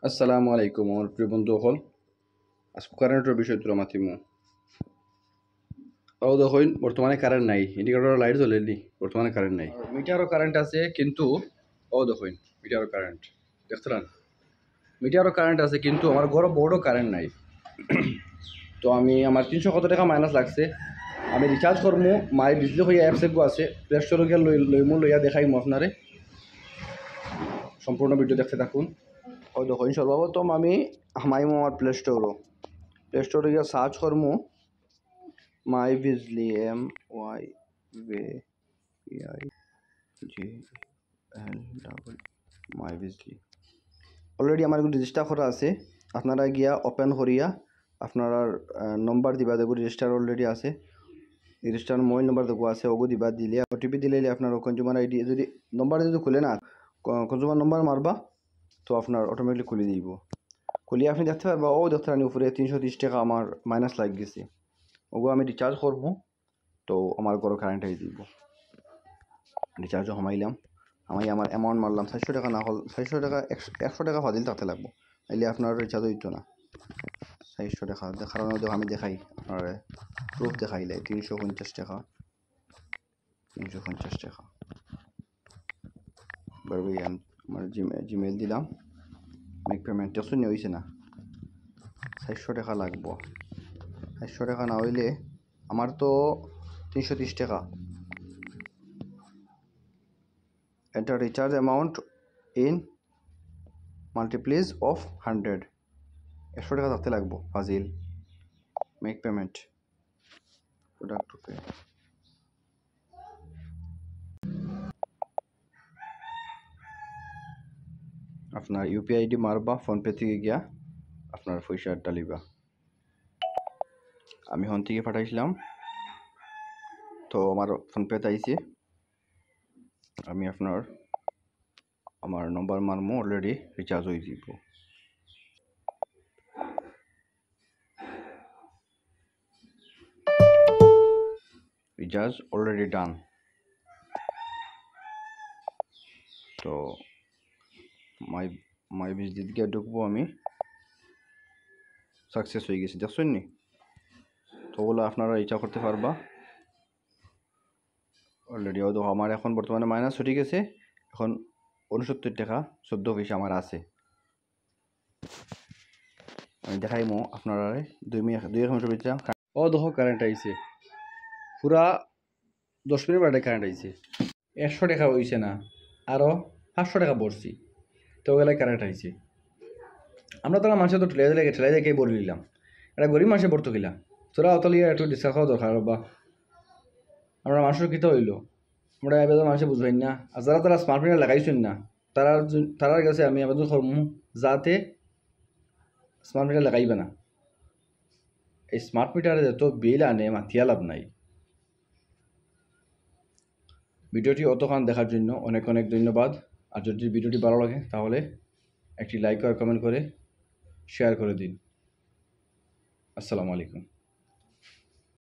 আসসালামু আলাইকুম আমার প্রিয় বন্ধু হল আজকে কারেন্টের বিষয় তোরা মাতিমু ও দেখুন বর্তমানে কারেন্ট নাই ইন্ডিকেটর লাইট জ্বলেনি বর্তমানে কারেন্ট নাই মিটারও কারেন্ট আছে কিন্তু ও দেখুন মিটারও কারেন্ট দেখতেন মিটারও কারেন্ট আছে কিন্তু আমার ঘরে বোর্ডও কারেন্ট নাই তো আমি আমার 300 কত টাকা মাইনাস লাগছে আমি রিচার্জ করবো মাই বিজলি হইয়া অ্যাপস এগো আছে প্লে স্টোরে গিয়ে লইমু লইয়া দেখাইমু আপনারে সম্পূর্ণ ভিডিও দেখতে থাকুন ও দেখুন সর্বপ্রথম আমি হামাইমু আমার প্লে স্টোরে গিয়ে সার্চ করবো মাই বিজলি MYVIGL মাই বিজলি অলরেডি আমার রেজিস্টার করা আছে আপনারা গিয়া ওপেন করিয়া আপনারা নম্বর দিবা দেখো রেজিস্টার অলরেডি আছে রেজিস্টার মোবাইল নম্বর দেখো আছে ওগো দিবা দিলে ওটিপি দিলে আপনার কনজিউমার আইডি যদি নম্বর যদি খুলে না কনজিউমার নম্বর মারবা তো আপনার অটোমেটিক খুলে দিব খুলিয়ে আপনি দেখতে পারবা ও দেখতে পারেন উপরে 330 টাকা আমার মাইনাস লাগ গেছে ওগো আমি রিচার্জ করবো তো আমার ঘরে কারেন্ট আই দিব রিচার্জও কমাইলাম আমি আমার অ্যামাউন্ট মারলাম 400 টাকা না হল 400 টাকা 100 টাকা ফাজিল থাকতে লাগবো নাইলে আপনার রিচার্জ হইতো না 400 টাকা কারণ আমি দেখাই আপনার প্রুফ দেখাইলে 350 টাকা 350 টাকা বারবার আমার জিমেল দিলাম মেক পেমেন্ট টেকসুন হয়েছে না 400 টাকা লাগবো 400 টাকা না হইলে আমার তো 330 টাকা enter recharge amount in multiples of 100 100 টাকা থাকতে লাগবো ফাজিল মেক পেমেন্ট প্রোডাক্ট ওকে আপনার ইউপিআই আইডি মারবা ফোনপে থেকে গিয়া আপনার পয়সা ডালিবা আমি হন থেকে পাঠাইছিলাম তো আমার ফোনপেতে আইছে আমি আমার নম্বর মারমো অলরেডি রিচার্জ হয়ে যাব রিচার্জ অলরেডি ডান তো মাই বিজলি গিয়ে ঢুকবো আমি সাকসেস হয়ে গেছি দেখছেন নি তো ওগুলো আপনারা ইচ্ছা করতে পারবা অলরেডি ও আমার এখন বর্তমানে মাইনাস হয়ে গেছে এখন 69 টাকা 14 পয়সা আমার আছে আমি দেখাইমো আপনারা 2 মিনিট ভিতরে ও দেখো কারেন্ট আইছে পুরা 10 মিনিট বাদে কারেন্ট আইছে 100 টাকা হইছে না আরো 500 টাকা পড়ছি তো ওগুলো কারেন্ট আইছে আমরা তো মানুষের তো ঠেলাই দেখে বলে নিলাম এটা গরিব মানুষের পড়তো কিলা তোরা অতলিয়া একটু ডিসকাস করা দরকার বা আমরা মানুষের কী তো হইলো আমরা এবার মানুষে বুঝবেন না আর যারা স্মার্ট মিটার লাগাইছেন না তারার কাছে আমি আবেদন করবো যাতে স্মার্ট মিটার লাগাইবে না এই স্মার্ট মিটারে যত বিল আনে মাথিয়া লাভ নাই ভিডিওটি অতক্ষণ দেখার জন্য অনেক অনেক ধন্যবাদ আর যদি ভিডিওটি ভালো লাগে তাহলে একটি লাইক আর কমেন্ট করে শেয়ার করে দিন আসসালামু আলাইকুম